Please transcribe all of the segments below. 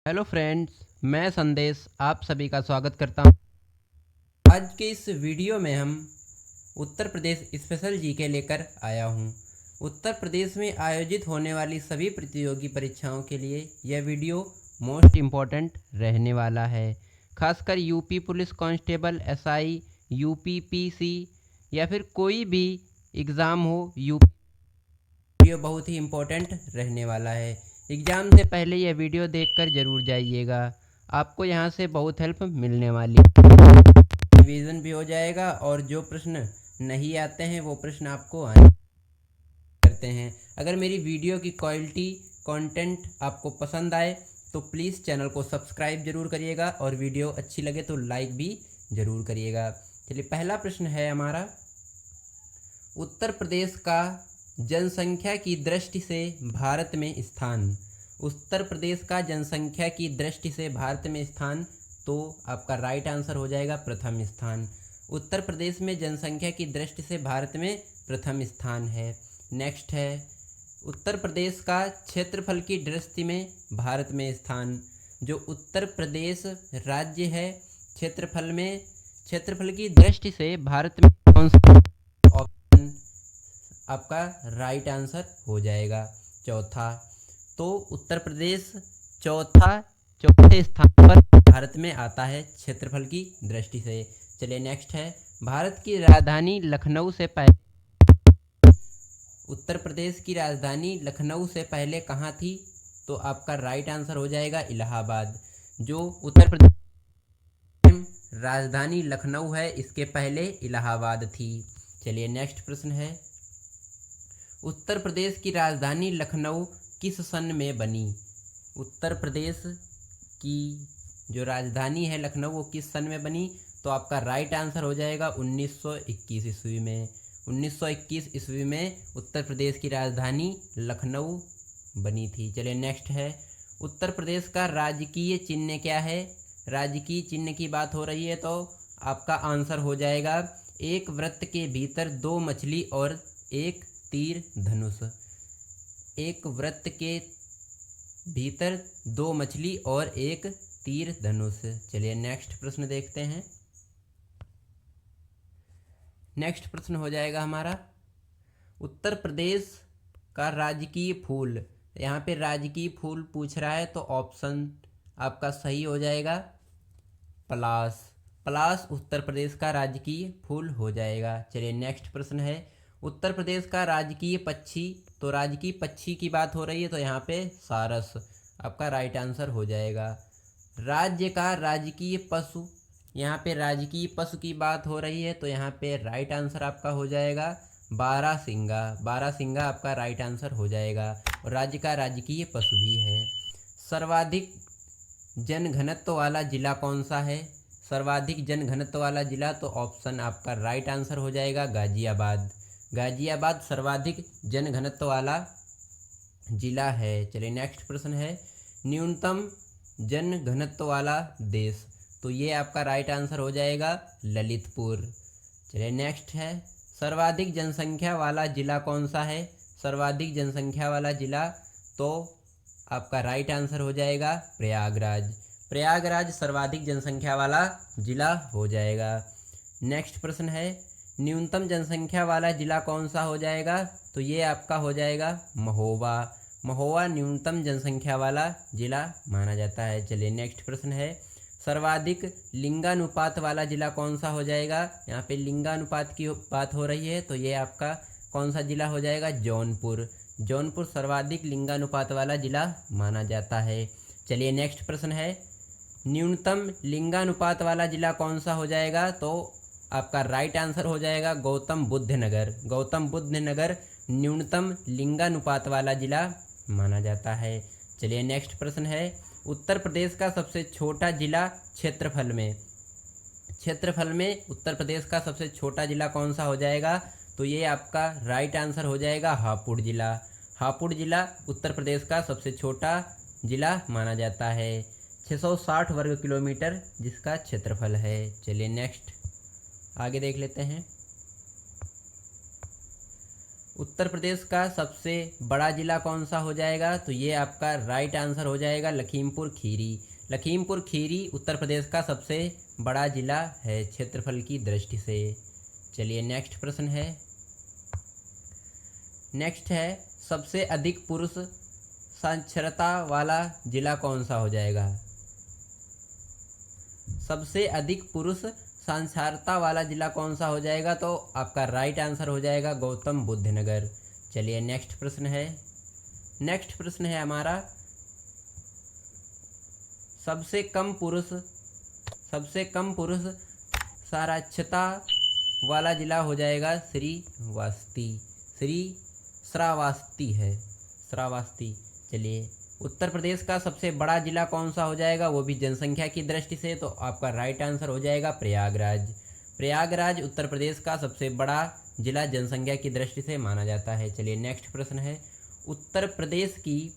Hello friends, मैं संदेश आप सभी का स्वागत करता हूं। आज के इस वीडियो में हम उत्तर प्रदेश स्पेशल जीके लेकर आया हूं। उत्तर प्रदेश में आयोजित होने वाली सभी प्रतियोगी परीक्षाओं के लिए यह वीडियो मोस्ट इम्पॉर्टेंट रहने वाला है। खासकर UP police constable, SI, UP PC या फिर कोई भी एग्ज़ाम हो, यूपी वीडियो बहुत ही इम्पोर्टेंट रहने वाला है। एग्ज़ाम से पहले यह वीडियो देखकर ज़रूर जाइएगा, आपको यहाँ से बहुत हेल्प मिलने वाली रिवीजन भी हो जाएगा और जो प्रश्न नहीं आते हैं वो प्रश्न आपको आने करते हैं। अगर मेरी वीडियो की क्वालिटी कंटेंट आपको पसंद आए तो प्लीज़ चैनल को सब्सक्राइब ज़रूर करिएगा और वीडियो अच्छी लगे तो लाइक भी ज़रूर करिएगा। चलिए, पहला प्रश्न है हमारा, उत्तर प्रदेश का जनसंख्या की दृष्टि से भारत में स्थान। उत्तर प्रदेश का जनसंख्या की दृष्टि से भारत में स्थान, तो आपका राइट आंसर हो जाएगा प्रथम स्थान। उत्तर प्रदेश में जनसंख्या की दृष्टि से भारत में प्रथम स्थान है। नेक्स्ट है, उत्तर प्रदेश का क्षेत्रफल की दृष्टि में भारत में स्थान। जो उत्तर प्रदेश राज्य है, क्षेत्रफल की दृष्टि से भारत में कौन सा ऑप्शन आपका राइट आंसर हो जाएगा? चौथा। तो उत्तर प्रदेश चौथे स्थान पर भारत में आता है क्षेत्रफल की दृष्टि से। चलिए, नेक्स्ट है, भारत की राजधानी लखनऊ से पहले उत्तर प्रदेश की राजधानी लखनऊ से पहले कहाँ थी? तो आपका राइट आंसर हो जाएगा इलाहाबाद। जो उत्तर प्रदेश राजधानी लखनऊ है, इसके पहले इलाहाबाद थी। चलिए, नेक्स्ट प्रश्न है, उत्तर प्रदेश की राजधानी लखनऊ किस सन में बनी? उत्तर प्रदेश की जो राजधानी है लखनऊ, वो किस सन में बनी? तो आपका राइट आंसर हो जाएगा 1921 ईस्वी में। 1921 ईस्वी में उत्तर प्रदेश की राजधानी लखनऊ बनी थी। चलिए, नेक्स्ट है, उत्तर प्रदेश का राजकीय चिन्ह क्या है? राजकीय चिन्ह की बात हो रही है तो आपका आंसर हो जाएगा एक वृत्त के भीतर दो मछली और एक तीर धनुष। एक वृत्त के भीतर दो मछली और एक तीर धनुष। चलिए, नेक्स्ट प्रश्न देखते हैं। नेक्स्ट प्रश्न हो जाएगा हमारा, उत्तर प्रदेश का राजकीय फूल। यहाँ पे राजकीय फूल पूछ रहा है तो ऑप्शन आपका सही हो जाएगा पलाश। पलाश उत्तर प्रदेश का राजकीय फूल हो जाएगा। चलिए, नेक्स्ट प्रश्न है, उत्तर प्रदेश का राजकीय पक्षी। तो राजकीय पक्षी की बात हो रही है तो यहाँ पे सारस आपका राइट आंसर हो जाएगा। राज्य का राजकीय पशु, यहाँ पे राजकीय पशु की बात हो रही है तो यहाँ पे राइट आंसर आपका हो जाएगा बारहसिंगा। बारहसिंगा आपका राइट आंसर हो जाएगा और राज्य का राजकीय पशु भी है। सर्वाधिक जनघनत्व वाला जिला कौन सा है? सर्वाधिक जनघनत्व वाला जिला, तो ऑप्शन आपका राइट आंसर हो जाएगा गाजियाबाद। गाजियाबाद सर्वाधिक जनघनत्व वाला जिला है। चलिए, नेक्स्ट प्रश्न है, न्यूनतम जनघनत्व वाला देश। तो ये आपका राइट आंसर हो जाएगा ललितपुर। चलिए, नेक्स्ट है, सर्वाधिक जनसंख्या वाला जिला कौन सा है? सर्वाधिक जनसंख्या वाला जिला, तो आपका राइट आंसर हो जाएगा प्रयागराज। प्रयागराज सर्वाधिक जनसंख्या वाला जिला हो जाएगा। नेक्स्ट प्रश्न है, न्यूनतम जनसंख्या वाला जिला कौन सा हो जाएगा? तो ये आपका हो जाएगा महोबा। महोबा न्यूनतम जनसंख्या वाला जिला माना जाता है। चलिए, नेक्स्ट प्रश्न है, सर्वाधिक लिंगानुपात वाला जिला कौन सा हो जाएगा? यहाँ पे लिंगानुपात की बात हो रही है तो ये आपका कौन सा जिला हो जाएगा? जौनपुर। जौनपुर सर्वाधिक लिंगानुपात वाला जिला माना जाता है। चलिए, नेक्स्ट प्रश्न है, न्यूनतम लिंगानुपात वाला जिला कौन सा हो जाएगा? तो आपका राइट आंसर हो जाएगा गौतम बुद्ध नगर। गौतम बुद्ध नगर न्यूनतम लिंगानुपात वाला जिला माना जाता है। चलिए, नेक्स्ट प्रश्न है, उत्तर प्रदेश का सबसे छोटा जिला क्षेत्रफल में। क्षेत्रफल में उत्तर प्रदेश का सबसे छोटा जिला कौन सा हो जाएगा? तो ये आपका राइट आंसर हो जाएगा हापुड़ जिला। हापुड़ जिला उत्तर प्रदेश का सबसे छोटा जिला माना जाता है। 660 वर्ग किलोमीटर जिसका क्षेत्रफल है। चलिए, नेक्स्ट आगे देख लेते हैं। उत्तर प्रदेश का सबसे बड़ा ज़िला कौन सा हो जाएगा? तो ये आपका राइट आंसर हो जाएगा लखीमपुर खीरी। लखीमपुर खीरी उत्तर प्रदेश का सबसे बड़ा ज़िला है क्षेत्रफल की दृष्टि से। चलिए नेक्स्ट प्रश्न है। नेक्स्ट है सबसे अधिक पुरुष साक्षरता वाला ज़िला कौन सा हो जाएगा? सबसे अधिक पुरुष साक्षरता वाला ज़िला कौन सा हो जाएगा? तो आपका राइट आंसर हो जाएगा गौतम बुद्ध नगर। चलिए नेक्स्ट प्रश्न है। नेक्स्ट प्रश्न है हमारा सबसे कम पुरुष साक्षरता वाला ज़िला हो जाएगा श्रावस्ती है। श्रावस्ती। चलिए उत्तर प्रदेश का सबसे बड़ा ज़िला कौन सा हो जाएगा? वो भी जनसंख्या की दृष्टि से, तो आपका राइट आंसर हो जाएगा प्रयागराज। प्रयागराज उत्तर प्रदेश का सबसे बड़ा ज़िला जनसंख्या की दृष्टि से माना जाता है। चलिए नेक्स्ट प्रश्न है उत्तर प्रदेश की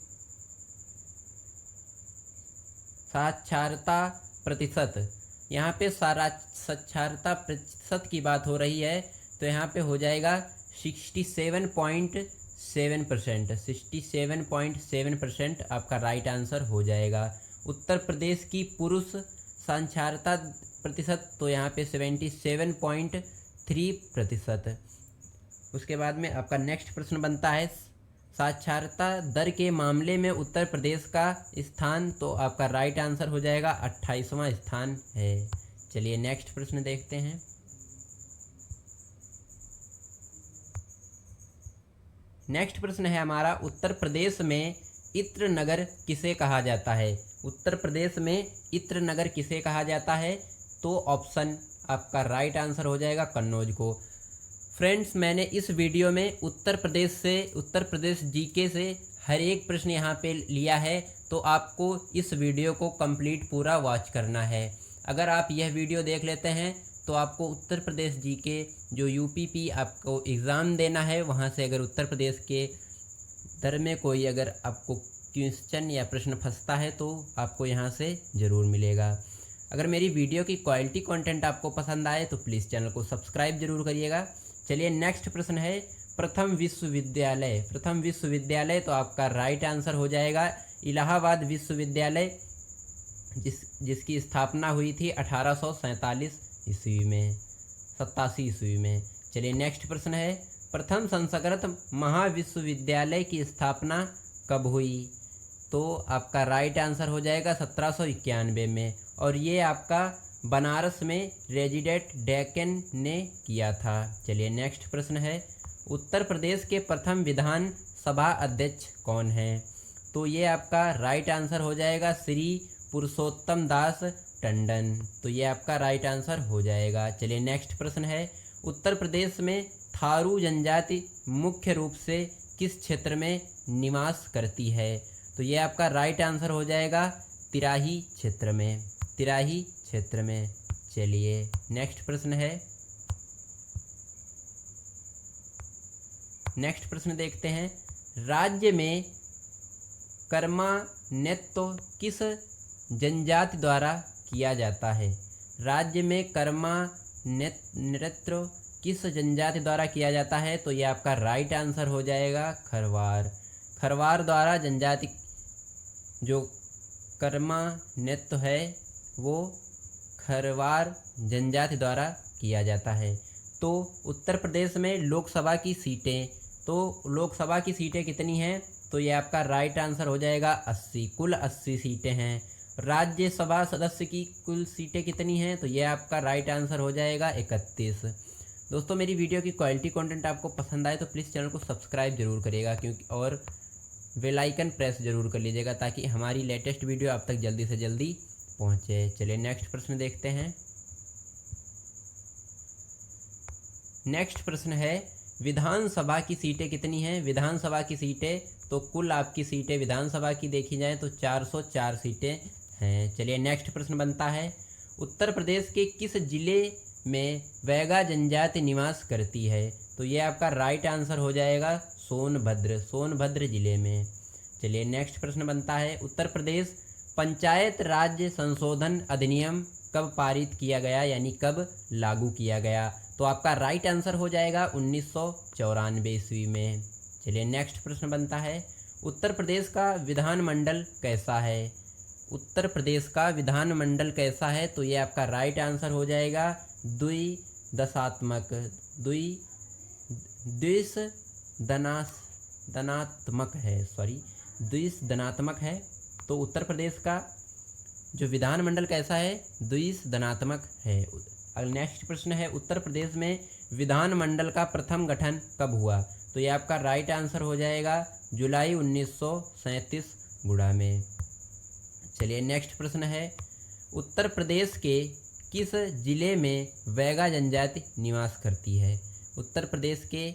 साक्षरता प्रतिशत। यहाँ पे साक्षरता प्रतिशत की बात हो रही है, तो यहाँ पे हो जाएगा 67.7%। 67.7% आपका राइट आंसर हो जाएगा। उत्तर प्रदेश की पुरुष साक्षरता प्रतिशत, तो यहाँ पे 77.3%। उसके बाद में आपका नेक्स्ट प्रश्न बनता है साक्षरता दर के मामले में उत्तर प्रदेश का स्थान, तो आपका राइट आंसर हो जाएगा 28वां स्थान है। चलिए नेक्स्ट प्रश्न देखते हैं। नेक्स्ट प्रश्न है हमारा उत्तर प्रदेश में इत्र नगर किसे कहा जाता है? उत्तर प्रदेश में इत्र नगर किसे कहा जाता है? तो ऑप्शन आपका राइट आंसर हो जाएगा कन्नौज को। फ्रेंड्स, मैंने इस वीडियो में उत्तर प्रदेश जीके से हर एक प्रश्न यहाँ पे लिया है, तो आपको इस वीडियो को कंप्लीट पूरा वॉच करना है। अगर आप यह वीडियो देख लेते हैं तो आपको उत्तर प्रदेश जीके जो यूपीपी आपको एग्ज़ाम देना है, वहाँ से अगर उत्तर प्रदेश के दर में कोई अगर आपको क्वेश्चन या प्रश्न फंसता है तो आपको यहाँ से ज़रूर मिलेगा। अगर मेरी वीडियो की क्वालिटी कंटेंट आपको पसंद आए तो प्लीज़ चैनल को सब्सक्राइब जरूर करिएगा। चलिए नेक्स्ट प्रश्न है प्रथम विश्वविद्यालय, तो आपका राइट आंसर हो जाएगा इलाहाबाद विश्वविद्यालय, जिसकी स्थापना हुई थी 1847 ईस्वी में। चलिए नेक्स्ट प्रश्न है प्रथम संस्कृत महाविश्वविद्यालय की स्थापना कब हुई? तो आपका राइट आंसर हो जाएगा 1791 में, और ये आपका बनारस में रेजिडेंट डेक्कन ने किया था। चलिए नेक्स्ट प्रश्न है उत्तर प्रदेश के प्रथम विधान सभा अध्यक्ष कौन है? तो ये आपका राइट आंसर हो जाएगा श्री पुरुषोत्तम दास टंडन, तो ये आपका राइट आंसर हो जाएगा। चलिए नेक्स्ट प्रश्न है उत्तर प्रदेश में थारू जनजाति मुख्य रूप से किस क्षेत्र में निवास करती है? तो ये आपका राइट आंसर हो जाएगा तिराही क्षेत्र में। चलिए नेक्स्ट प्रश्न है। नेक्स्ट प्रश्न देखते हैं राज्य में कर्मा नृत्य किस जनजाति द्वारा किया जाता है? राज्य में कर्मा नृत्य किस जनजाति द्वारा किया जाता है? तो ये आपका राइट आंसर हो जाएगा खरवार द्वारा जनजाति जो कर्मा नृत्य है वो खरवार जनजाति द्वारा किया जाता है। तो उत्तर प्रदेश में लोकसभा की सीटें कितनी हैं? तो ये आपका राइट आंसर हो जाएगा 80। कुल 80 सीटें हैं। राज्यसभा सदस्य की कुल सीटें कितनी हैं? तो ये आपका राइट आंसर हो जाएगा 31। दोस्तों, मेरी वीडियो की क्वालिटी कंटेंट आपको पसंद आए तो प्लीज़ चैनल को सब्सक्राइब जरूर करिएगा, क्योंकि और बेल आइकन प्रेस जरूर कर लीजिएगा ताकि हमारी लेटेस्ट वीडियो आप तक जल्दी से जल्दी पहुँचे। चलिए नेक्स्ट प्रश्न देखते हैं। नेक्स्ट प्रश्न है विधानसभा की सीटें कितनी हैं? विधानसभा की सीटें, तो कुल आपकी सीटें विधानसभा की देखी जाए तो 404 सीटें हैं। चलिए नेक्स्ट प्रश्न बनता है उत्तर प्रदेश के किस जिले में वैगा जनजाति निवास करती है? तो ये आपका राइट आंसर हो जाएगा सोनभद्र जिले में। चलिए नेक्स्ट प्रश्न बनता है उत्तर प्रदेश पंचायत राज संशोधन अधिनियम कब पारित किया गया, यानी कब लागू किया गया? तो आपका राइट आंसर हो जाएगा 1994 ईस्वी में। चलिए नेक्स्ट प्रश्न बनता है, उत्तर प्रदेश का विधानमंडल कैसा है? उत्तर प्रदेश का विधानमंडल कैसा है? तो ये आपका राइट आंसर हो जाएगा द्विदनात्मक है, द्विदनात्मक है। तो उत्तर प्रदेश का जो विधानमंडल कैसा है? द्विदनात्मक है। अगला नेक्स्ट प्रश्न है, उत्तर प्रदेश में विधानमंडल का प्रथम गठन कब हुआ? तो ये आपका राइट आंसर हो जाएगा जुलाई 1937 गुड़ा में। चलिए नेक्स्ट प्रश्न है, उत्तर प्रदेश के किस जिले में वैगा जनजाति निवास करती है? उत्तर प्रदेश के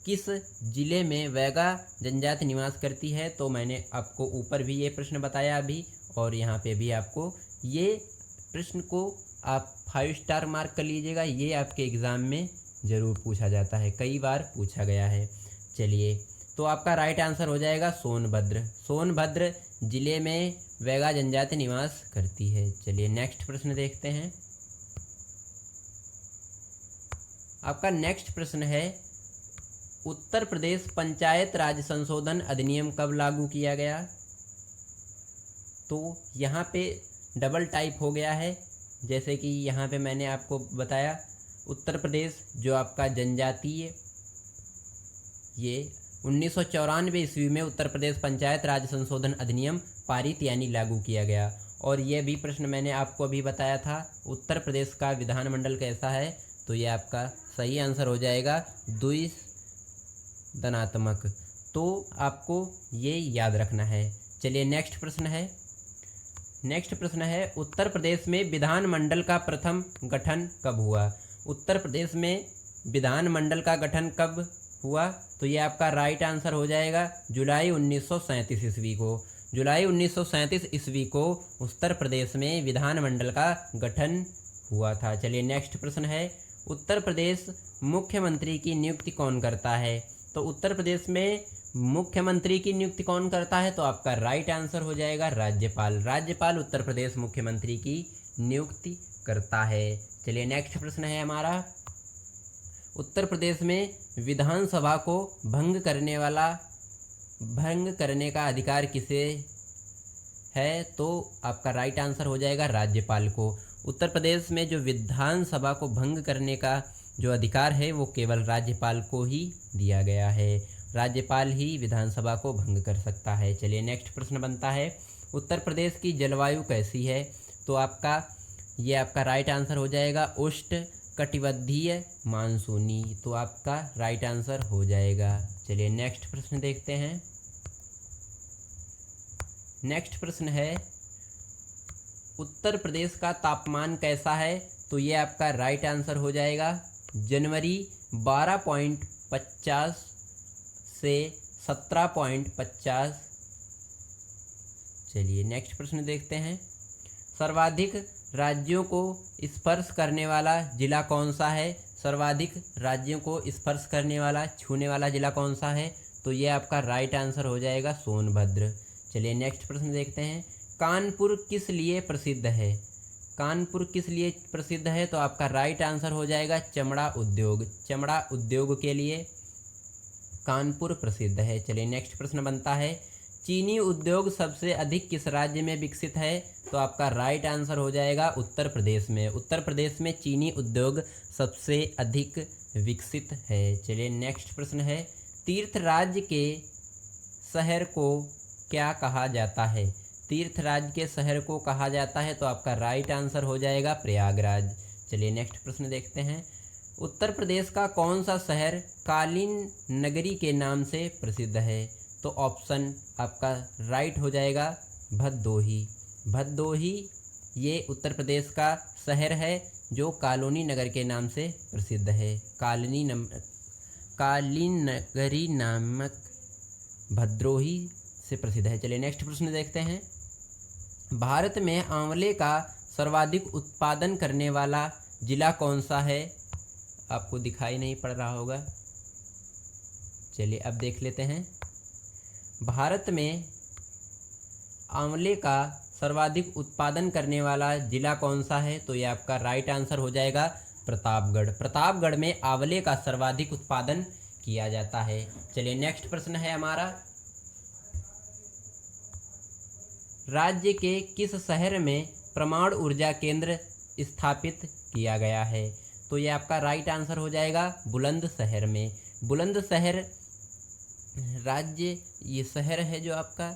किस जिले में वैगा जनजाति निवास करती है? तो मैंने आपको ऊपर भी ये प्रश्न बताया अभी, और यहाँ पे भी आपको ये प्रश्न को आप 5 स्टार मार्क कर लीजिएगा। ये आपके एग्ज़ाम में ज़रूर पूछा जाता है, कई बार पूछा गया है। चलिए, तो आपका राइट आंसर हो जाएगा सोनभद्र। सोनभद्र जिले में वैगा जनजाति निवास करती है। चलिए नेक्स्ट प्रश्न देखते हैं। आपका नेक्स्ट प्रश्न है, उत्तर प्रदेश पंचायत राज संशोधन अधिनियम कब लागू किया गया? तो यहाँ पे डबल टाइप हो गया है, जैसे कि यहाँ पे मैंने आपको बताया उत्तर प्रदेश जो आपका जनजातीय, ये 1994 ईस्वी में उत्तर प्रदेश पंचायत राज संशोधन अधिनियम पारित यानी लागू किया गया। और ये भी प्रश्न मैंने आपको अभी बताया था, उत्तर प्रदेश का विधानमंडल कैसा है? तो ये आपका सही आंसर हो जाएगा द्विदनात्मक। तो आपको ये याद रखना है। चलिए नेक्स्ट प्रश्न है, नेक्स्ट प्रश्न है, उत्तर प्रदेश में विधानमंडल का प्रथम गठन कब हुआ? उत्तर प्रदेश में विधानमंडल का गठन कब हुआ? तो ये आपका राइट आंसर हो जाएगा जुलाई 1937 ईस्वी को। जुलाई 1937 ईस्वी को उत्तर प्रदेश में विधानमंडल का गठन हुआ था। चलिए नेक्स्ट प्रश्न है, उत्तर प्रदेश मुख्यमंत्री की नियुक्ति कौन करता है? तो उत्तर प्रदेश में मुख्यमंत्री की नियुक्ति कौन करता है? तो आपका राइट आंसर हो जाएगा राज्यपाल। राज्यपाल उत्तर प्रदेश मुख्यमंत्री की नियुक्ति करता है। चलिए नेक्स्ट प्रश्न है हमारा, उत्तर प्रदेश में विधानसभा को भंग करने का अधिकार किसे है? तो आपका राइट आंसर हो जाएगा राज्यपाल को। उत्तर प्रदेश में जो विधानसभा को भंग करने का जो अधिकार है वो केवल राज्यपाल को ही दिया गया है। राज्यपाल ही विधानसभा को भंग कर सकता है। चलिए नेक्स्ट प्रश्न बनता है, उत्तर प्रदेश की जलवायु कैसी है? तो ये आपका राइट आंसर हो जाएगा उष्णकटिबंधीय मानसूनी। तो आपका राइट आंसर हो जाएगा। चलिए नेक्स्ट प्रश्न देखते हैं। नेक्स्ट प्रश्न है, उत्तर प्रदेश का तापमान कैसा है? तो ये आपका राइट आंसर हो जाएगा जनवरी 12.50 से 17.50। चलिए नेक्स्ट प्रश्न देखते हैं, सर्वाधिक राज्यों को स्पर्श करने वाला जिला कौन सा है? सर्वाधिक राज्यों को स्पर्श करने वाला, छूने वाला जिला कौन सा है? तो ये आपका राइट आंसर हो जाएगा सोनभद्र। चलिए नेक्स्ट प्रश्न देखते हैं, कानपुर किस लिए प्रसिद्ध है? कानपुर किस लिए प्रसिद्ध है? तो आपका राइट आंसर हो जाएगा चमड़ा उद्योग। चमड़ा उद्योग के लिए कानपुर प्रसिद्ध है। चलिए नेक्स्ट प्रश्न बनता है, चीनी उद्योग सबसे अधिक किस राज्य में विकसित है? तो आपका राइट आंसर हो जाएगा उत्तर प्रदेश में। उत्तर प्रदेश में चीनी उद्योग सबसे अधिक विकसित है। चलिए नेक्स्ट प्रश्न है, तीर्थराज के शहर को क्या कहा जाता है? तीर्थराज के शहर को कहा जाता है। तो आपका राइट आंसर हो जाएगा प्रयागराज। चलिए नेक्स्ट प्रश्न देखते हैं, उत्तर प्रदेश का कौन सा शहर कालीन नगरी के नाम से प्रसिद्ध है? तो ऑप्शन आपका राइट हो जाएगा भदोही। भदोही ये उत्तर प्रदेश का शहर है जो कालोनी नगर के नाम से प्रसिद्ध है। कालीन नगरी नामक भदोही से प्रसिद्ध है। चलिए नेक्स्ट प्रश्न देखते हैं, भारत में आंवले का सर्वाधिक उत्पादन करने वाला जिला कौन सा है? आपको दिखाई नहीं पड़ रहा होगा, चलिए अब देख लेते हैं। भारत में आंवले का सर्वाधिक उत्पादन करने वाला जिला कौन सा है? तो ये आपका राइट आंसर हो जाएगा प्रतापगढ़। प्रतापगढ़ में आंवले का सर्वाधिक उत्पादन किया जाता है। चलिए नेक्स्ट प्रश्न है हमारा, राज्य के किस शहर में परमाणु ऊर्जा केंद्र स्थापित किया गया है? तो ये आपका राइट आंसर हो जाएगा बुलंदशहर में। बुलंदशहर राज्य ये शहर है जो आपका,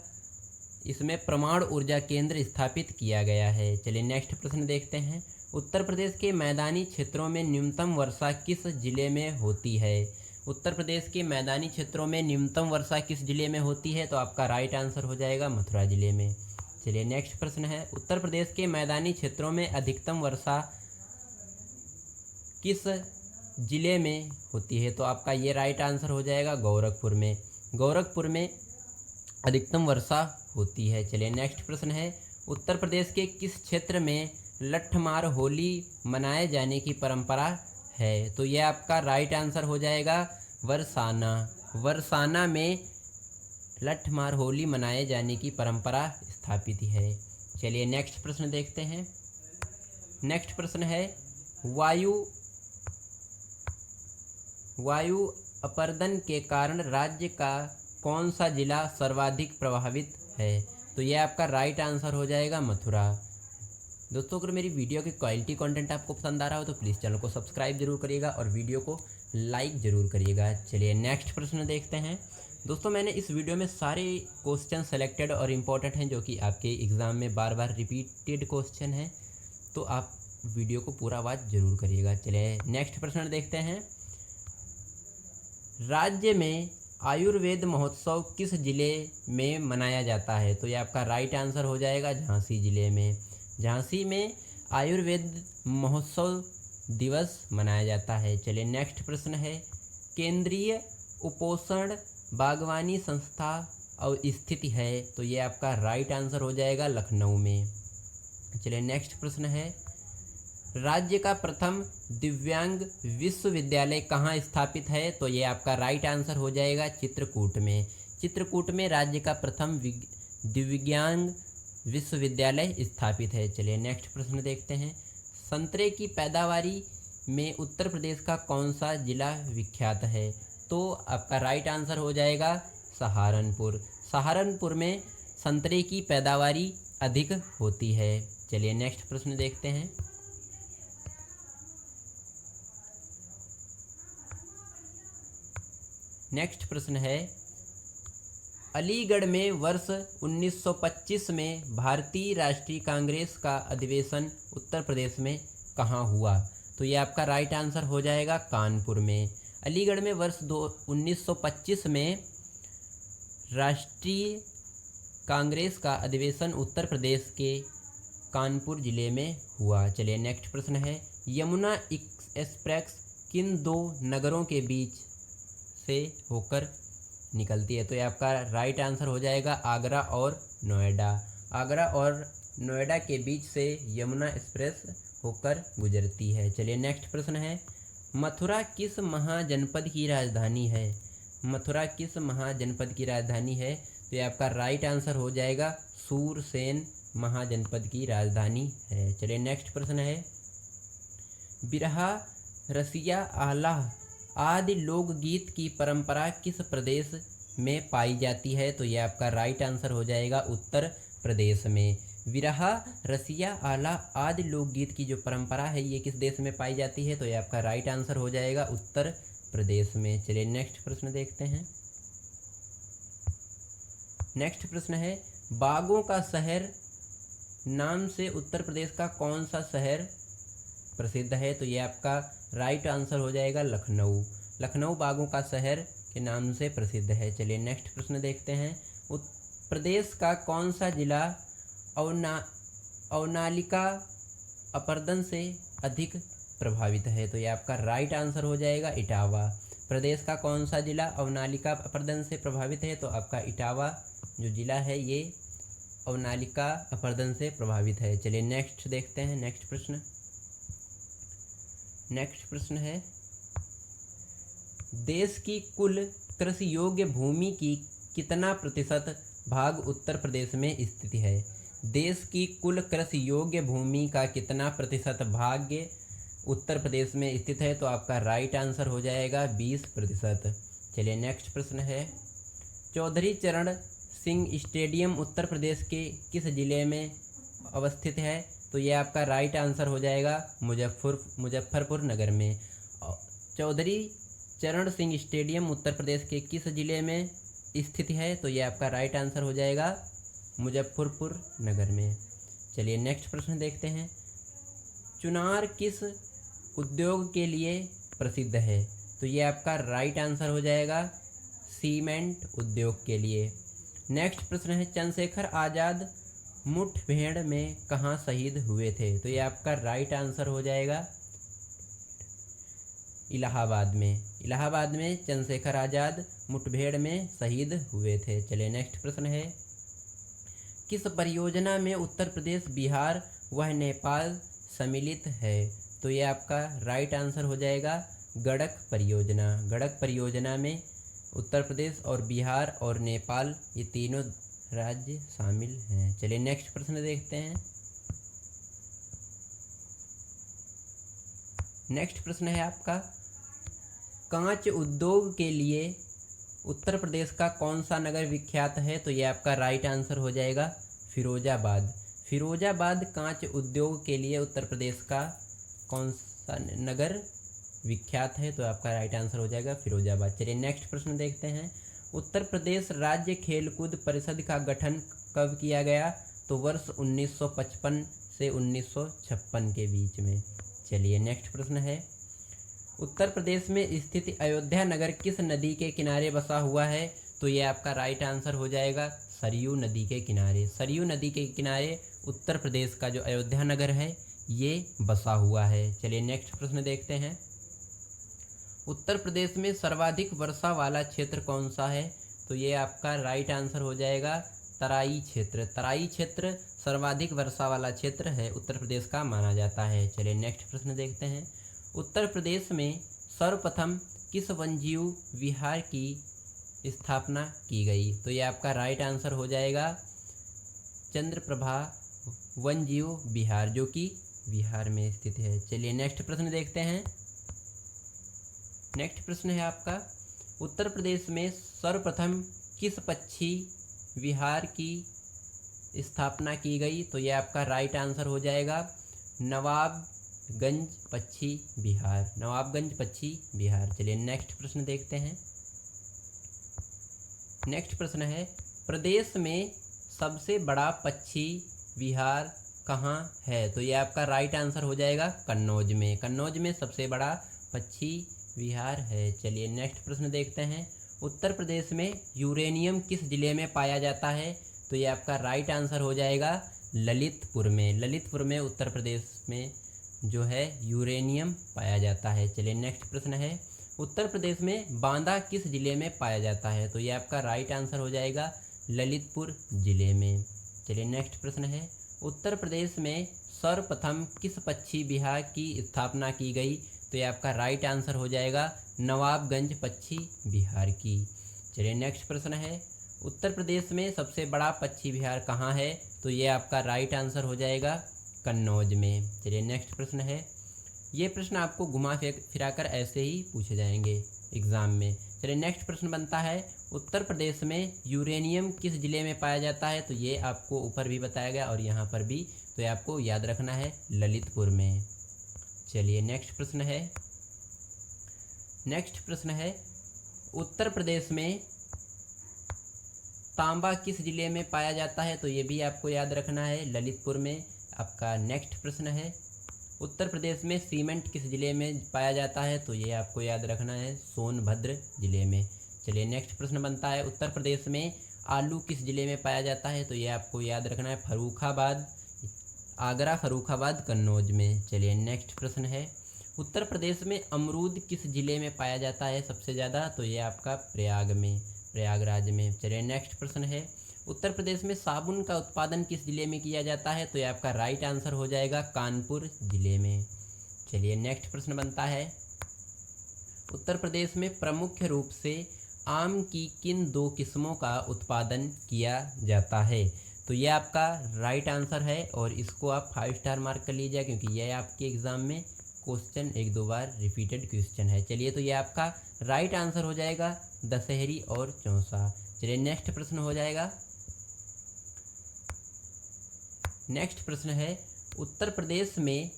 इसमें परमाणु ऊर्जा केंद्र स्थापित किया गया है। चलिए नेक्स्ट प्रश्न देखते हैं, उत्तर प्रदेश के मैदानी क्षेत्रों में न्यूनतम वर्षा किस जिले में होती है? उत्तर प्रदेश के मैदानी क्षेत्रों में न्यूनतम वर्षा किस जिले में होती है? तो आपका राइट आंसर हो जाएगा मथुरा जिले में। चलिए नेक्स्ट प्रश्न है, उत्तर प्रदेश के मैदानी क्षेत्रों में अधिकतम वर्षा किस जिले में होती है? तो आपका ये राइट आंसर हो जाएगा गोरखपुर में। गोरखपुर में अधिकतम वर्षा होती है। चलिए नेक्स्ट प्रश्न है, उत्तर प्रदेश के किस क्षेत्र में लठमार होली मनाए जाने की परंपरा है? तो यह आपका राइट आंसर हो जाएगा बरसाना। बरसाना में लठमार होली मनाए जाने की परंपरा स्थापित है। चलिए नेक्स्ट प्रश्न देखते हैं। नेक्स्ट प्रश्न है, वायु अपरदन के कारण राज्य का कौन सा जिला सर्वाधिक प्रभावित है? तो यह आपका राइट आंसर हो जाएगा मथुरा। दोस्तों अगर मेरी वीडियो की क्वालिटी कंटेंट आपको पसंद आ रहा हो तो प्लीज़ चैनल को सब्सक्राइब जरूर करिएगा और वीडियो को लाइक ज़रूर करिएगा। चलिए नेक्स्ट प्रश्न देखते हैं। दोस्तों मैंने इस वीडियो में सारे क्वेश्चन सेलेक्टेड और इम्पोर्टेंट हैं जो कि आपके एग्ज़ाम में बार बार रिपीटेड क्वेश्चन हैं, तो आप वीडियो को पूरा वॉच जरूर करिएगा। चलिए नेक्स्ट प्रश्न देखते हैं, राज्य में आयुर्वेद महोत्सव किस जिले में मनाया जाता है? तो ये आपका राइट आंसर हो जाएगा झांसी जिले में। झांसी में आयुर्वेद महोत्सव दिवस मनाया जाता है। चलिए नेक्स्ट प्रश्न है, केंद्रीय उपोषण बागवानी संस्था और स्थित है? तो ये आपका राइट आंसर हो जाएगा लखनऊ में। चलिए नेक्स्ट प्रश्न है, राज्य का प्रथम दिव्यांग विश्वविद्यालय कहाँ स्थापित है? तो ये आपका राइट आंसर हो जाएगा चित्रकूट में। चित्रकूट में राज्य का प्रथम दिव्यांग विश्वविद्यालय स्थापित है। चलिए नेक्स्ट प्रश्न देखते हैं, संतरे की पैदावारी में उत्तर प्रदेश का कौन सा जिला विख्यात है? तो आपका राइट आंसर हो जाएगा सहारनपुर। सहारनपुर में संतरे की पैदावारी अधिक होती है। चलिए नेक्स्ट प्रश्न देखते हैं। नेक्स्ट प्रश्न है, अलीगढ़ में वर्ष 1925 में भारतीय राष्ट्रीय कांग्रेस का अधिवेशन उत्तर प्रदेश में कहाँ हुआ? तो ये आपका राइट आंसर हो जाएगा कानपुर में। अलीगढ़ में वर्ष 1925 में राष्ट्रीय कांग्रेस का अधिवेशन उत्तर प्रदेश के कानपुर जिले में हुआ। चलिए नेक्स्ट प्रश्न है, यमुना एक्सप्रेस किन दो नगरों के बीच से होकर निकलती है? तो ये आपका राइट आंसर हो जाएगा आगरा और नोएडा। आगरा और नोएडा के बीच से यमुना एक्सप्रेस होकर गुजरती है। चलिए नेक्स्ट प्रश्न है, मथुरा किस महाजनपद की राजधानी है? मथुरा किस महाजनपद की राजधानी है? तो ये आपका राइट आंसर हो जाएगा सूरसेन महाजनपद की राजधानी है। चलिए नेक्स्ट प्रश्न है, बिरहा, रसिया, आला आदि लोकगीत की परंपरा किस प्रदेश में पाई जाती है? तो यह आपका राइट आंसर हो जाएगा उत्तर प्रदेश में। विरहा, रसिया, आला आदि लोकगीत की जो परंपरा है ये किस देश में पाई जाती है? तो यह आपका राइट आंसर हो जाएगा उत्तर प्रदेश में। चलिए नेक्स्ट प्रश्न देखते हैं। नेक्स्ट प्रश्न है, बागों का शहर नाम से उत्तर प्रदेश का कौन सा शहर प्रसिद्ध है? तो ये आपका राइट आंसर हो जाएगा लखनऊ। लखनऊ बागों का शहर के नाम से प्रसिद्ध है। चलिए नेक्स्ट प्रश्न देखते हैं, उत्तर प्रदेश का कौन सा जिला अवनालिका अपरदन से अधिक प्रभावित है? तो ये आपका राइट आंसर हो जाएगा इटावा। प्रदेश का कौन सा जिला अवनालिका अपरदन से प्रभावित है? तो आपका इटावा जो जिला है ये अवनालिका अपरदन से प्रभावित है। चलिए नेक्स्ट देखते हैं। नेक्स्ट प्रश्न है, देश की कुल कृषि योग्य भूमि की कितना प्रतिशत भाग उत्तर प्रदेश में स्थित है? देश की कुल कृषि योग्य भूमि का कितना प्रतिशत भाग उत्तर प्रदेश में स्थित है? तो आपका राइट आंसर हो जाएगा 20%। चलिए नेक्स्ट प्रश्न है, चौधरी चरण सिंह स्टेडियम उत्तर प्रदेश के किस जिले में अवस्थित है? तो ये आपका राइट आंसर हो जाएगा मुजफ्फरपुर नगर में। चौधरी चरण सिंह स्टेडियम उत्तर प्रदेश के किस जिले में स्थित है? तो ये आपका राइट आंसर हो जाएगा मुजफ्फरपुर नगर में। चलिए नेक्स्ट प्रश्न देखते हैं, चुनार किस उद्योग के लिए प्रसिद्ध है? तो ये आपका राइट आंसर हो जाएगा सीमेंट उद्योग के लिए। नेक्स्ट प्रश्न है, चंद्रशेखर आज़ाद मुठभेड़ में कहाँ शहीद हुए थे? तो ये आपका राइट आंसर हो जाएगा इलाहाबाद में। इलाहाबाद में चंद्रशेखर आज़ाद मुठभेड़ में शहीद हुए थे। चलिए नेक्स्ट प्रश्न है, किस परियोजना में उत्तर प्रदेश, बिहार व नेपाल सम्मिलित है? तो ये आपका राइट आंसर हो जाएगा गड़क परियोजना। गड़क परियोजना में उत्तर प्रदेश और बिहार और नेपाल ये तीनों राज्य शामिल हैं। चलिए नेक्स्ट प्रश्न देखते हैं। नेक्स्ट प्रश्न है आपका, कांच उद्योग के लिए उत्तर प्रदेश का कौन सा नगर विख्यात है? तो ये आपका राइट आंसर हो जाएगा फिरोजाबाद। फिरोजाबाद कांच उद्योग के लिए उत्तर प्रदेश का कौन सा नगर विख्यात है? तो आपका राइट आंसर हो जाएगा फिरोजाबाद। चलिए नेक्स्ट प्रश्न देखते हैं, उत्तर प्रदेश राज्य खेलकूद परिषद का गठन कब किया गया? तो वर्ष 1955 से 1956 के बीच में। चलिए नेक्स्ट प्रश्न है, उत्तर प्रदेश में स्थित अयोध्या नगर किस नदी के किनारे बसा हुआ है? तो ये आपका राइट आंसर हो जाएगा सरयू नदी के किनारे। सरयू नदी के किनारे उत्तर प्रदेश का जो अयोध्या नगर है ये बसा हुआ है। चलिए नेक्स्ट प्रश्न देखते हैं, उत्तर प्रदेश में सर्वाधिक वर्षा वाला क्षेत्र कौन सा है? तो ये आपका राइट आंसर हो जाएगा तराई क्षेत्र। तराई क्षेत्र सर्वाधिक वर्षा वाला क्षेत्र है उत्तर प्रदेश का माना जाता है। चलिए नेक्स्ट प्रश्न देखते हैं, उत्तर प्रदेश में सर्वप्रथम किस वन्यजीव विहार की स्थापना की गई? तो ये आपका राइट आंसर हो जाएगा चंद्रप्रभा वन्यजीव विहार, जो कि बिहार में स्थित है। चलिए नेक्स्ट प्रश्न देखते हैं। नेक्स्ट प्रश्न है आपका, उत्तर प्रदेश में सर्वप्रथम किस पक्षी विहार की स्थापना की गई? तो ये आपका राइट आंसर हो जाएगा नवाबगंज पक्षी विहार। नवाबगंज पक्षी विहार। चलिए नेक्स्ट प्रश्न देखते हैं। नेक्स्ट प्रश्न है, प्रदेश में सबसे बड़ा पक्षी विहार कहाँ है? तो ये आपका राइट आंसर हो जाएगा कन्नौज में। कन्नौज में सबसे बड़ा पक्षी विहार है। चलिए नेक्स्ट प्रश्न देखते हैं, उत्तर प्रदेश में यूरेनियम किस जिले में पाया जाता है? तो ये आपका राइट आंसर हो जाएगा ललितपुर में। ललितपुर में उत्तर प्रदेश में जो है यूरेनियम पाया जाता है। चलिए नेक्स्ट प्रश्न है, उत्तर प्रदेश में बांदा किस जिले में पाया जाता है? तो ये आपका राइट आंसर हो जाएगा ललितपुर जिले में। चलिए नेक्स्ट प्रश्न है, उत्तर प्रदेश में सर्वप्रथम किस पक्षी विहार की स्थापना की गई? तो ये आपका राइट आंसर हो जाएगा नवाबगंज पक्षी विहार की। चलिए नेक्स्ट प्रश्न है, उत्तर प्रदेश में सबसे बड़ा पक्षी विहार कहाँ है? तो ये आपका राइट आंसर हो जाएगा कन्नौज में। चलिए नेक्स्ट प्रश्न है, ये प्रश्न आपको घुमा फिराकर ऐसे ही पूछे जाएंगे एग्ज़ाम में। चलिए नेक्स्ट प्रश्न बनता है, उत्तर प्रदेश में यूरेनियम किस जिले में पाया जाता है? तो ये आपको ऊपर भी बताया गया और यहाँ पर भी, तो ये आपको याद रखना है ललितपुर में। चलिए नेक्स्ट प्रश्न है, नेक्स्ट प्रश्न है, उत्तर प्रदेश में तांबा किस जिले में पाया जाता है? तो ये भी आपको याद रखना है ललितपुर में। आपका नेक्स्ट प्रश्न है, उत्तर प्रदेश में सीमेंट किस जिले में पाया जाता है? तो ये आपको याद रखना है सोनभद्र जिले में। चलिए नेक्स्ट प्रश्न बनता है, उत्तर प्रदेश में आलू किस जिले में पाया जाता है? तो ये आपको याद रखना है फर्रुखाबाद, आगरा, फर्रुखाबाद, कन्नौज में। चलिए नेक्स्ट प्रश्न है, उत्तर प्रदेश में अमरूद किस जिले में पाया जाता है सबसे ज़्यादा? तो ये आपका प्रयागराज में। चलिए नेक्स्ट प्रश्न है, उत्तर प्रदेश में साबुन का उत्पादन किस जिले में किया जाता है? तो ये आपका राइट आंसर हो जाएगा कानपुर जिले में। चलिए नेक्स्ट प्रश्न बनता है, उत्तर प्रदेश में प्रमुख रूप से आम की किन दो किस्मों का उत्पादन किया जाता है? तो ये आपका राइट आंसर है और इसको आप 5 स्टार मार्क कर लीजिए, क्योंकि यह आपके एग्ज़ाम में क्वेश्चन 1-2 बार रिपीटेड क्वेश्चन है। चलिए, तो ये आपका राइट आंसर हो जाएगा दशहरी और चौसा। चलिए, नेक्स्ट प्रश्न हो जाएगा। नेक्स्ट प्रश्न है, उत्तर प्रदेश में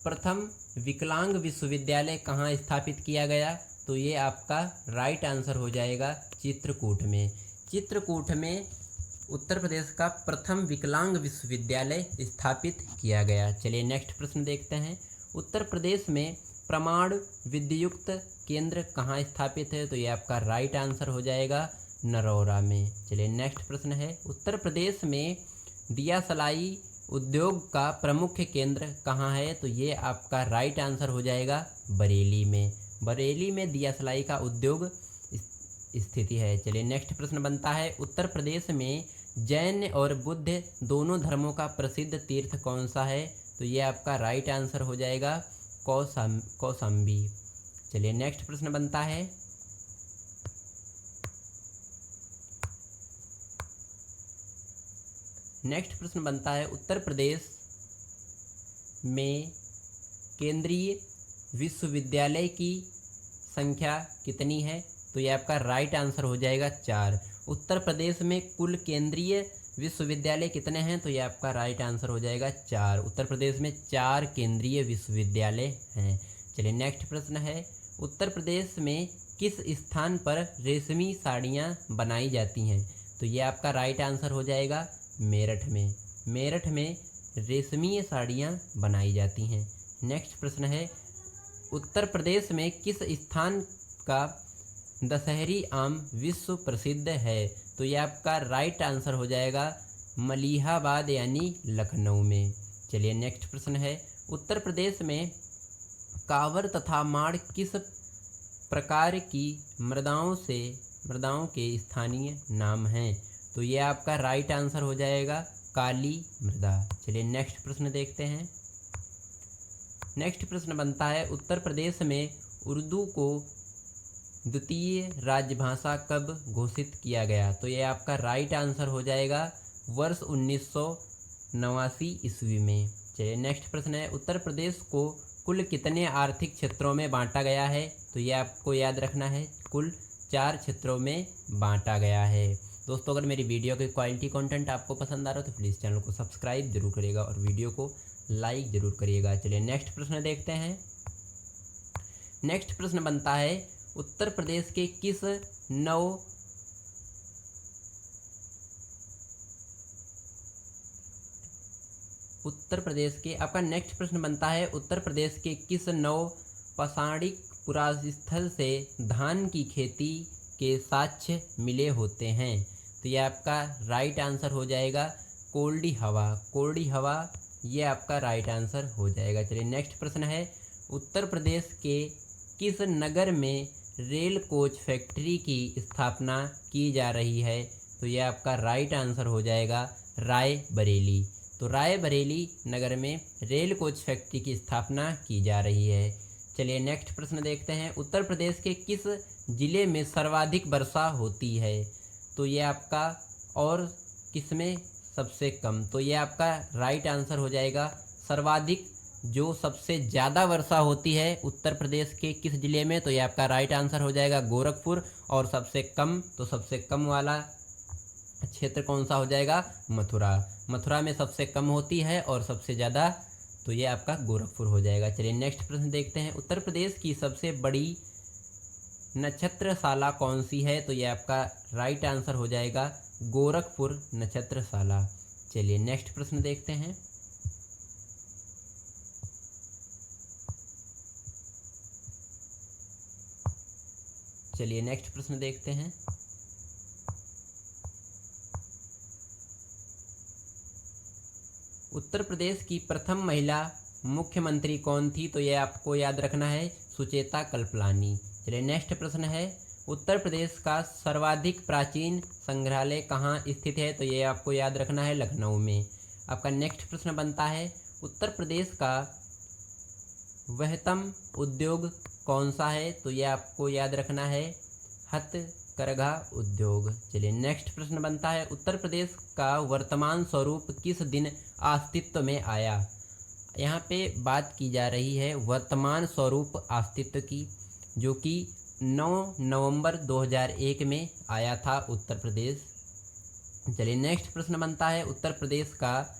प्रथम विकलांग विश्वविद्यालय कहाँ स्थापित किया गया? तो ये आपका राइट आंसर हो जाएगा चित्रकूट में। चित्रकूट में उत्तर प्रदेश का प्रथम विकलांग विश्वविद्यालय स्थापित किया गया। चलिए, नेक्स्ट प्रश्न देखते हैं। उत्तर प्रदेश में प्रमाण विद्युत केंद्र कहाँ स्थापित है? तो ये आपका राइट आंसर हो जाएगा नरौरा में। चलिए, नेक्स्ट प्रश्न है, उत्तर प्रदेश में दिया सलाई उद्योग का प्रमुख केंद्र कहाँ है? तो ये आपका राइट आंसर हो जाएगा बरेली में। बरेली में दिया सलाई का उद्योग स्थिति है। चलिए, नेक्स्ट प्रश्न बनता है, उत्तर प्रदेश में जैन और बुद्ध दोनों धर्मों का प्रसिद्ध तीर्थ कौन सा है? तो ये आपका राइट आंसर हो जाएगा कौशाम्बी। चलिए, नेक्स्ट प्रश्न बनता है, उत्तर प्रदेश में केंद्रीय विश्वविद्यालय की संख्या कितनी है? तो ये आपका राइट आंसर हो जाएगा 4। उत्तर प्रदेश में कुल केंद्रीय विश्वविद्यालय कितने हैं? तो ये आपका राइट आंसर हो जाएगा 4। उत्तर प्रदेश में 4 केंद्रीय विश्वविद्यालय हैं। चलिए, नेक्स्ट प्रश्न है, उत्तर प्रदेश में किस स्थान पर रेशमी साड़ियाँ बनाई जाती हैं? तो ये आपका राइट आंसर हो जाएगा मेरठ में। मेरठ में रेशमी साड़ियाँ बनाई जाती हैं। नेक्स्ट प्रश्न है, उत्तर प्रदेश में किस स्थान का दशहरी आम विश्व प्रसिद्ध है? तो ये आपका राइट आंसर हो जाएगा मलिहाबाद यानी लखनऊ में। चलिए, नेक्स्ट प्रश्न है, उत्तर प्रदेश में कांवर तथा माड़ किस प्रकार की मृदाओं के स्थानीय नाम हैं? तो ये आपका राइट आंसर हो जाएगा काली मृदा। चलिए, नेक्स्ट प्रश्न देखते हैं। नेक्स्ट प्रश्न बनता है, उत्तर प्रदेश में उर्दू को द्वितीय राजभाषा कब घोषित किया गया? तो ये आपका राइट आंसर हो जाएगा वर्ष 1989 ईस्वी में। चलिए, नेक्स्ट प्रश्न है, उत्तर प्रदेश को कुल कितने आर्थिक क्षेत्रों में बांटा गया है? तो ये आपको याद रखना है, कुल 4 क्षेत्रों में बांटा गया है। दोस्तों, अगर मेरी वीडियो की क्वालिटी कंटेंट आपको पसंद आ रहा हो तो प्लीज़ चैनल को सब्सक्राइब जरूर करिएगा और वीडियो को लाइक ज़रूर करिएगा। चलिए, नेक्स्ट प्रश्न देखते हैं। नेक्स्ट प्रश्न बनता है, उत्तर प्रदेश के किस नव पाषाणिक पुरास्थल से धान की खेती के साक्ष्य मिले होते हैं? तो ये आपका राइट आंसर हो जाएगा कोल्डी हवा। ये आपका राइट आंसर हो जाएगा। चलिए, नेक्स्ट प्रश्न है, उत्तर प्रदेश के किस नगर में रेल कोच फैक्ट्री की स्थापना की जा रही है? तो ये आपका राइट आंसर हो जाएगा रायबरेली। तो रायबरेली नगर में रेल कोच फैक्ट्री की स्थापना की जा रही है। चलिए, नेक्स्ट प्रश्न देखते हैं, उत्तर प्रदेश के किस जिले में सर्वाधिक वर्षा होती है? तो ये आपका और किसमें सबसे कम? तो ये आपका राइट आंसर हो जाएगा सर्वाधिक, जो सबसे ज़्यादा वर्षा होती है उत्तर प्रदेश के किस ज़िले में? तो ये आपका राइट आंसर हो जाएगा गोरखपुर। और सबसे कम, तो सबसे कम वाला क्षेत्र कौन सा हो जाएगा? मथुरा में सबसे कम होती है और सबसे ज़्यादा, तो ये आपका गोरखपुर हो जाएगा। चलिए, नेक्स्ट प्रश्न देखते हैं, उत्तर प्रदेश की सबसे बड़ी नक्षत्रशाला कौन सी है? तो ये आपका राइट आंसर हो जाएगा गोरखपुर नक्षत्रशाला। चलिए, नेक्स्ट प्रश्न देखते हैं। चलिए, नेक्स्ट प्रश्न देखते हैं। उत्तर प्रदेश की प्रथम महिला मुख्यमंत्री कौन थी? तो ये आपको याद रखना है सुचेता कल्पलानी। चलिए, नेक्स्ट प्रश्न है, उत्तर प्रदेश का सर्वाधिक प्राचीन संग्रहालय कहाँ स्थित है? तो ये आपको याद रखना है लखनऊ में। आपका नेक्स्ट प्रश्न बनता है, उत्तर प्रदेश का वहतम उद्योग कौन सा है? तो ये आपको याद रखना है हथकरघा उद्योग। चलिए नेक्स्ट प्रश्न बनता है, उत्तर प्रदेश का वर्तमान स्वरूप किस दिन अस्तित्व में आया। यहाँ पे बात की जा रही है वर्तमान स्वरूप अस्तित्व की, जो कि 9 नवंबर 2001 में आया था उत्तर प्रदेश। चलिए नेक्स्ट प्रश्न बनता है, उत्तर प्रदेश का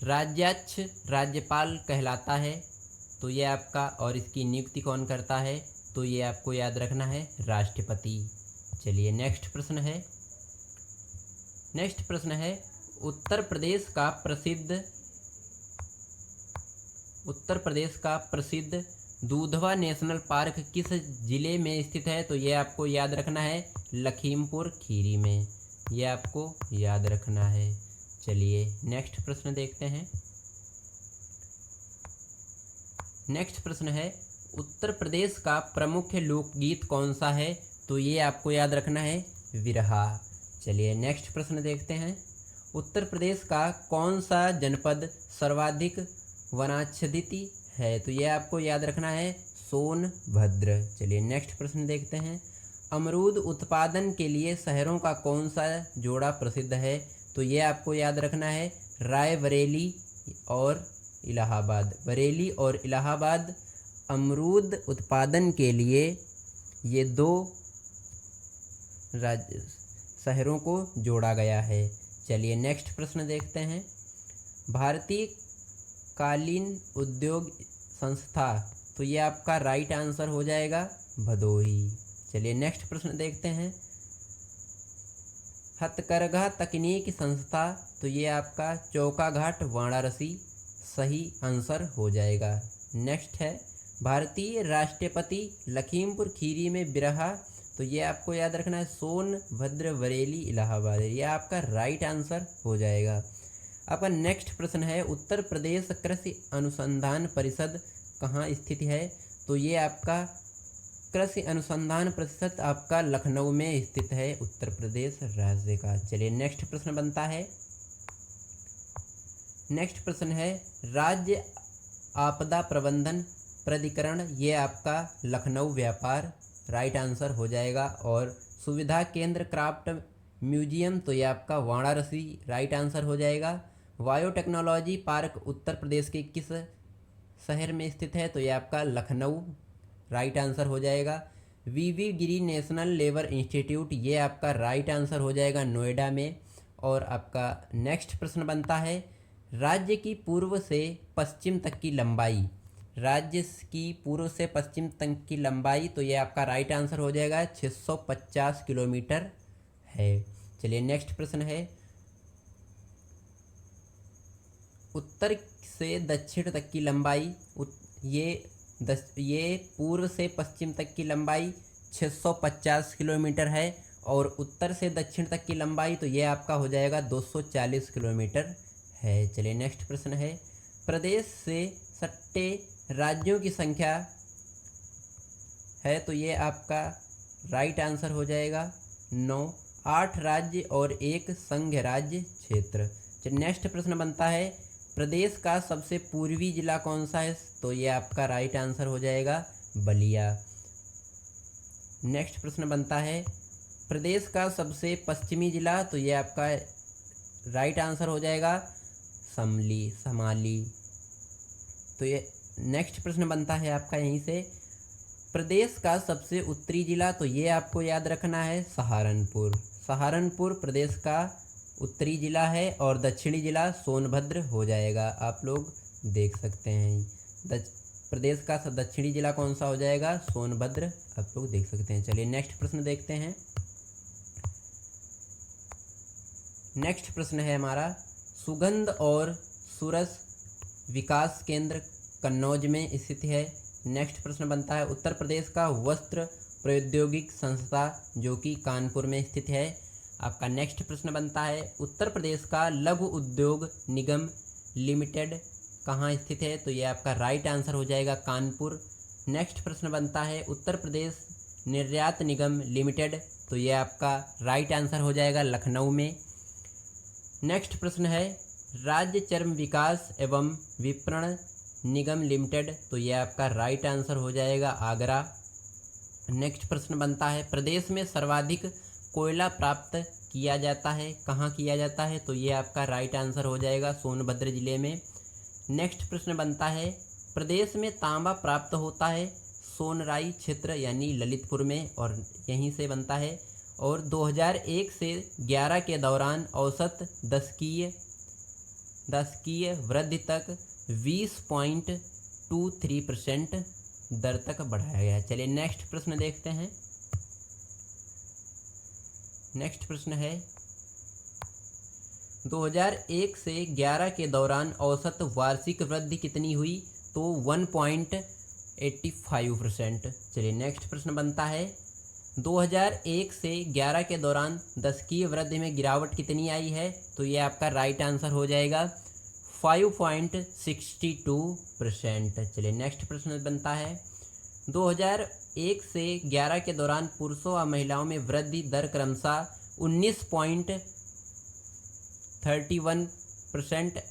राज्याध्यक्ष राज्यपाल कहलाता है, तो ये आपका, और इसकी नियुक्ति कौन करता है, तो ये आपको याद रखना है राष्ट्रपति। चलिए नेक्स्ट प्रश्न है उत्तर प्रदेश का प्रसिद्ध दूधवा नेशनल पार्क किस जिले में स्थित है, तो ये आपको याद रखना है लखीमपुर खीरी में, ये आपको याद रखना है। चलिए नेक्स्ट प्रश्न देखते हैं। नेक्स्ट प्रश्न है, उत्तर प्रदेश का प्रमुख लोकगीत कौन सा है, तो ये आपको याद रखना है विरहा। चलिए नेक्स्ट प्रश्न देखते हैं, उत्तर प्रदेश का कौन सा जनपद सर्वाधिक वनाच्छादित है, तो ये आपको याद रखना है सोनभद्र। चलिए नेक्स्ट प्रश्न देखते हैं, अमरूद उत्पादन के लिए शहरों का कौन सा जोड़ा प्रसिद्ध है, तो ये आपको याद रखना है रायबरेली और इलाहाबाद। बरेली और इलाहाबाद अमरूद उत्पादन के लिए ये 2 शहरों को जोड़ा गया है। चलिए नेक्स्ट प्रश्न देखते हैं, भारतीय कालीन उद्योग संस्था, तो ये आपका राइट आंसर हो जाएगा भदोही। चलिए नेक्स्ट प्रश्न देखते हैं, हथकरघा तकनीक संस्था, तो ये आपका चौकाघाट वाराणसी सही आंसर हो जाएगा। नेक्स्ट है, भारतीय राष्ट्रपति लखीमपुर खीरी में बिरहा, तो ये आपको याद रखना है सोनभद्र बरेली इलाहाबाद, ये आपका राइट आंसर हो जाएगा। आपका नेक्स्ट प्रश्न है, उत्तर प्रदेश कृषि अनुसंधान परिषद कहाँ स्थित है, तो ये आपका कृषि अनुसंधान परिषद आपका लखनऊ में स्थित है, उत्तर प्रदेश राज्य का। चलिए नेक्स्ट प्रश्न बनता है, नेक्स्ट प्रश्न है, राज्य आपदा प्रबंधन प्राधिकरण, ये आपका लखनऊ व्यापार राइट आंसर हो जाएगा। और सुविधा केंद्र क्राफ्ट म्यूजियम, तो ये आपका वाराणसी राइट आंसर हो जाएगा। बायोटेक्नोलॉजी पार्क उत्तर प्रदेश के किस शहर में स्थित है, तो ये आपका लखनऊ राइट आंसर हो जाएगा। वीवी गिरी नेशनल लेबर इंस्टीट्यूट, ये आपका राइट आंसर हो जाएगा नोएडा में। और आपका नेक्स्ट प्रश्न बनता है, राज्य की पूर्व से पश्चिम तक की लंबाई, राज्य की पूर्व से पश्चिम तक की लंबाई, तो ये आपका राइट आंसर हो जाएगा 650 किलोमीटर है। चलिए नेक्स्ट प्रश्न है, उत्तर से दक्षिण तक की लंबाई, ये पूर्व से पश्चिम तक की लंबाई 650 किलोमीटर है। और उत्तर से दक्षिण तक की लंबाई, तो ये आपका हो जाएगा 240 किलोमीटर है। चलिए नेक्स्ट प्रश्न है, प्रदेश से सट्टे राज्यों की संख्या है, तो ये आपका राइट आंसर हो जाएगा 9, 8 राज्य और 1 संघ राज्य क्षेत्र। चलिए नेक्स्ट प्रश्न बनता है, प्रदेश का सबसे पूर्वी जिला कौन सा है, तो ये आपका राइट आंसर हो जाएगा बलिया। नेक्स्ट प्रश्न बनता है, प्रदेश का सबसे पश्चिमी जिला, तो ये आपका राइट आंसर हो जाएगा समाली। तो ये नेक्स्ट प्रश्न बनता है आपका यहीं से, प्रदेश का सबसे उत्तरी जिला, तो ये आपको याद रखना है सहारनपुर प्रदेश का उत्तरी जिला है। और दक्षिणी जिला सोनभद्र हो जाएगा, आप लोग देख सकते हैं। प्रदेश का दक्षिणी जिला कौन सा हो जाएगा, सोनभद्र, आप लोग देख सकते हैं। चलिए नेक्स्ट प्रश्न देखते हैं। नेक्स्ट प्रश्न है हमारा, सुगंध और सुरस विकास केंद्र कन्नौज में स्थित है। नेक्स्ट प्रश्न बनता है, उत्तर प्रदेश का वस्त्र प्रौद्योगिक संस्था, जो कि कानपुर में स्थित है। आपका नेक्स्ट प्रश्न बनता है, उत्तर प्रदेश का लघु उद्योग निगम लिमिटेड कहाँ स्थित है, तो ये आपका राइट आंसर हो जाएगा कानपुर। नेक्स्ट प्रश्न बनता है, उत्तर प्रदेश निर्यात निगम लिमिटेड, तो ये आपका राइट आंसर हो जाएगा लखनऊ में। नेक्स्ट प्रश्न है, राज्य चर्म विकास एवं विपणन निगम लिमिटेड, तो ये आपका राइट आंसर हो जाएगा आगरा। नेक्स्ट प्रश्न बनता है, प्रदेश में सर्वाधिक कोयला प्राप्त किया जाता है, कहाँ किया जाता है? तो ये आपका राइट आंसर हो जाएगा सोनभद्र जिले में। नेक्स्ट प्रश्न बनता है, प्रदेश में तांबा प्राप्त होता है सोनराई क्षेत्र यानी ललितपुर में, और यहीं से बनता है। और 2001 से 11 के दौरान औसत दशकीय वृद्धि तक 20.23% दर तक बढ़ाया गया। चलिए नेक्स्ट प्रश्न देखते हैं। नेक्स्ट प्रश्न है, 2001 से 11 के दौरान औसत वार्षिक वृद्धि कितनी हुई? तो 1.85%। चलिए नेक्स्ट प्रश्न बनता है, 2001 से 11 के दौरान दशकीय वृद्धि में गिरावट कितनी आई है? तो ये आपका राइट आंसर हो जाएगा 5.62%। चलिए नेक्स्ट प्रश्न बनता है, 2001 से 11 के दौरान पुरुषों और महिलाओं में वृद्धि दर क्रमशः 19.31%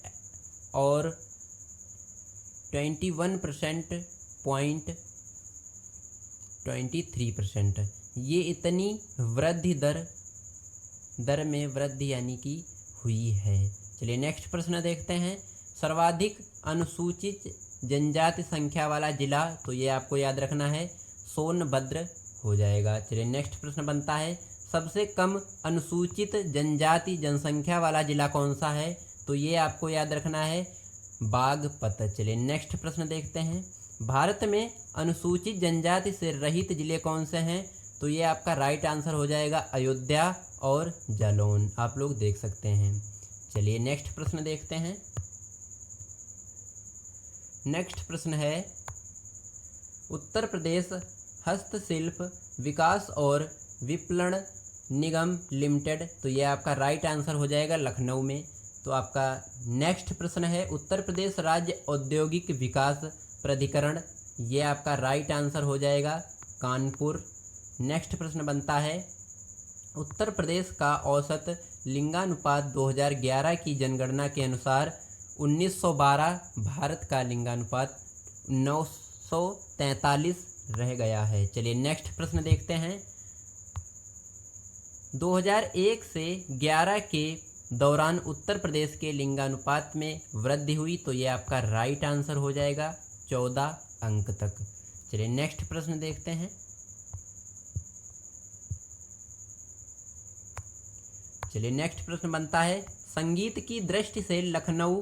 और 21.23%। ये इतनी वृद्धि दर में वृद्धि यानी कि हुई है। चलिए नेक्स्ट प्रश्न देखते हैं, सर्वाधिक अनुसूचित जनजाति संख्या वाला जिला? तो ये आपको याद रखना है सोनभद्र हो जाएगा। चलिए नेक्स्ट प्रश्न बनता है, सबसे कम अनुसूचित जनजाति जनसंख्या वाला जिला कौन सा है? तो ये आपको याद रखना है बागपत। चलिए नेक्स्ट प्रश्न देखते हैं, भारत में अनुसूचित जनजाति से रहित जिले कौन से हैं? तो ये आपका राइट आंसर हो जाएगा अयोध्या और जालौन, आप लोग देख सकते हैं। चलिए नेक्स्ट प्रश्न देखते हैं। नेक्स्ट प्रश्न है, उत्तर प्रदेश हस्तशिल्प विकास और विपणन निगम लिमिटेड? तो ये आपका राइट आंसर हो जाएगा लखनऊ में। तो आपका नेक्स्ट प्रश्न है, उत्तर प्रदेश राज्य औद्योगिक विकास प्राधिकरण? ये आपका राइट आंसर हो जाएगा कानपुर। नेक्स्ट प्रश्न बनता है, उत्तर प्रदेश का औसत लिंगानुपात 2011 की जनगणना के अनुसार 1912, भारत का लिंगानुपात 943 रह गया है। चलिए नेक्स्ट प्रश्न देखते हैं, 2001 से 11 के दौरान उत्तर प्रदेश के लिंगानुपात में वृद्धि हुई? तो ये आपका राइट आंसर हो जाएगा 14 अंक तक। चलिए नेक्स्ट प्रश्न देखते हैं। चलिए नेक्स्ट प्रश्न बनता है, संगीत की दृष्टि से लखनऊ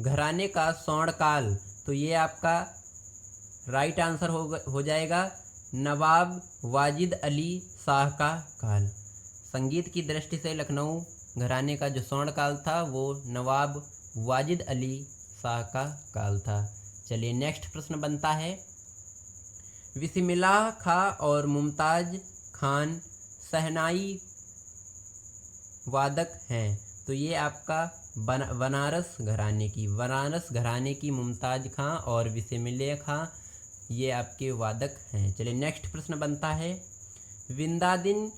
घराने का स्वर्णकाल? तो ये आपका राइट आंसर हो जाएगा नवाब वाजिद अली शाह का काल। संगीत की दृष्टि से लखनऊ घराने का जो स्वर्णकाल था वो नवाब वाजिद अली शाह का काल था। चलिए नेक्स्ट प्रश्न बनता है, बिस्मिल्लाह खां और मुमताज़ खान शहनाई वादक हैं? तो ये आपका बनारस घराने की मुमताज़ खां और बिस्मिल्लाह खां ये आपके वादक हैं। चलिए नेक्स्ट प्रश्न बनता है, विंदादिन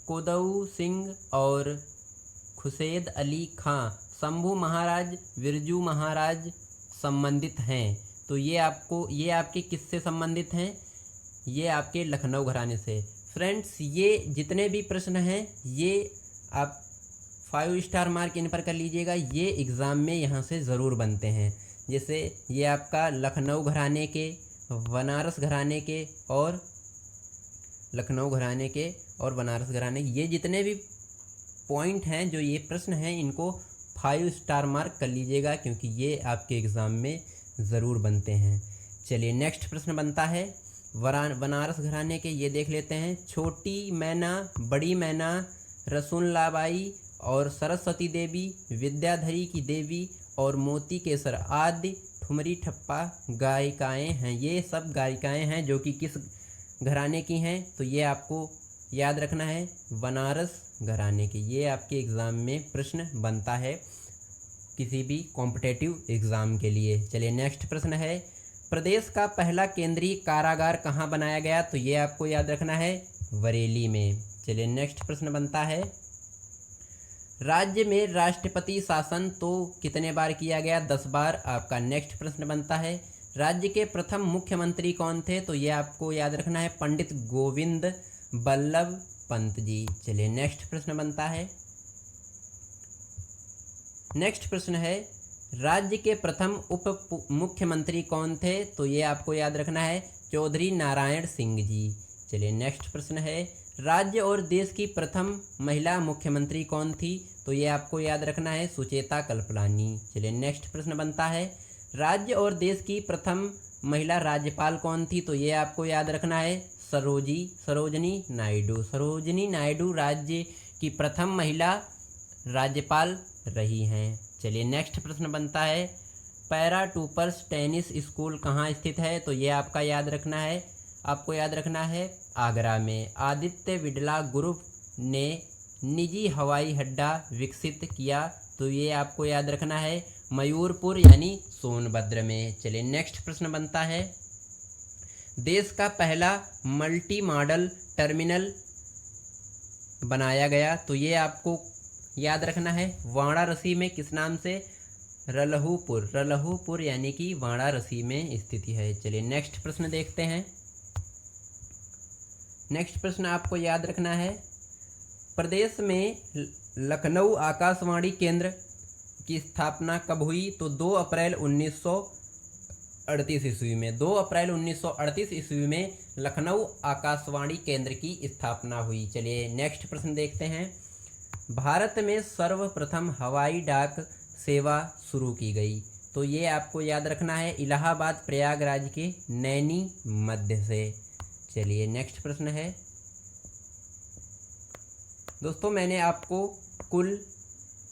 कोदऊ सिंह और खुसेद अली खां शंभू महाराज बिरजू महाराज संबंधित हैं? तो ये आपके किससे संबंधित हैं? ये आपके लखनऊ घराने से। फ्रेंड्स, ये जितने भी प्रश्न हैं ये आप 5 स्टार मार्क इन पर कर लीजिएगा, ये एग्ज़ाम में यहाँ से ज़रूर बनते हैं। जैसे ये आपका लखनऊ घराने के, बनारस घराने के और लखनऊ घराने के और बनारस घराने, ये जितने भी पॉइंट हैं जो ये प्रश्न हैं इनको 5 स्टार मार्क कर लीजिएगा, क्योंकि ये आपके एग्ज़ाम में ज़रूर बनते हैं। चलिए नेक्स्ट प्रश्न बनता है, बनारस घराने के ये देख लेते हैं, छोटी मैना, बड़ी मैना, रसूलबाई और सरस्वती देवी, विद्याधरी की देवी और मोती केसर आदि ठुमरी ठप्पा गायिकाएँ हैं। ये सब गायिकाएँ हैं जो कि किस घराने की हैं? तो ये आपको याद रखना है बनारस घराने की। ये आपके एग्ज़ाम में प्रश्न बनता है किसी भी कॉम्पिटिटिव एग्ज़ाम के लिए। चलिए नेक्स्ट प्रश्न है, प्रदेश का पहला केंद्रीय कारागार कहाँ बनाया गया? तो ये आपको याद रखना है बरेली में। चलिए नेक्स्ट प्रश्न बनता है, राज्य में राष्ट्रपति शासन तो कितने बार किया गया? 10 बार। आपका नेक्स्ट प्रश्न बनता है, राज्य के प्रथम मुख्यमंत्री कौन थे? तो ये आपको याद रखना है, पंडित गोविंद बल्लभ पंत जी। चलिए नेक्स्ट प्रश्न बनता है। नेक्स्ट प्रश्न है, राज्य के प्रथम उप मुख्यमंत्री कौन थे? तो ये आपको याद रखना है, चौधरी नारायण सिंह जी। चलिए नेक्स्ट प्रश्न है, राज्य और देश की प्रथम महिला मुख्यमंत्री कौन थी? तो ये आपको याद रखना है, सुचेता कल्पलानी। चलिए नेक्स्ट प्रश्न बनता है, राज्य और देश की प्रथम महिला राज्यपाल कौन थी? तो ये आपको याद रखना है, सरोजनी नायडू। सरोजनी नायडू राज्य की प्रथम महिला राज्यपाल रही हैं। चलिए नेक्स्ट प्रश्न बनता है, पैरा टूपर्स टेनिस स्कूल कहाँ स्थित है? तो ये आपको याद रखना है आगरा में। आदित्य बिड़ला ग्रुप ने निजी हवाई अड्डा विकसित किया? तो ये आपको याद रखना है, मयूरपुर यानी सोनभद्र में। चलिए नेक्स्ट प्रश्न बनता है, देश का पहला मल्टी मॉडल टर्मिनल बनाया गया? तो ये आपको याद रखना है, वाराणसी में। किस नाम से? रलहूपुर यानी कि वाराणसी में स्थित है। चलिए नेक्स्ट प्रश्न देखते हैं। नेक्स्ट प्रश्न आपको याद रखना है, प्रदेश में लखनऊ आकाशवाणी केंद्र की स्थापना कब हुई? तो 2 अप्रैल 1938 ईस्वी में। 2 अप्रैल 1938 ईस्वी में लखनऊ आकाशवाणी केंद्र की स्थापना हुई। चलिए नेक्स्ट प्रश्न देखते हैं, भारत में सर्वप्रथम हवाई डाक सेवा शुरू की गई? तो ये आपको याद रखना है, इलाहाबाद प्रयागराज के नैनी मध्य से। चलिए नेक्स्ट प्रश्न है, दोस्तों मैंने आपको कुल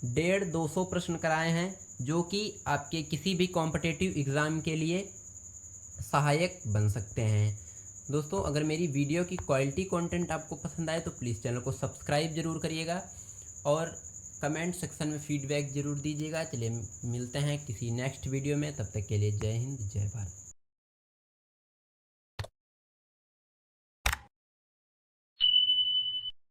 150-200 प्रश्न कराए हैं जो कि आपके किसी भी कॉम्पिटिटिव एग्ज़ाम के लिए सहायक बन सकते हैं। दोस्तों अगर मेरी वीडियो की क्वालिटी कंटेंट आपको पसंद आए तो प्लीज़ चैनल को सब्सक्राइब जरूर करिएगा और कमेंट सेक्शन में फीडबैक ज़रूर दीजिएगा। चलिए मिलते हैं किसी नेक्स्ट वीडियो में, तब तक के लिए जय हिंद जय भारत।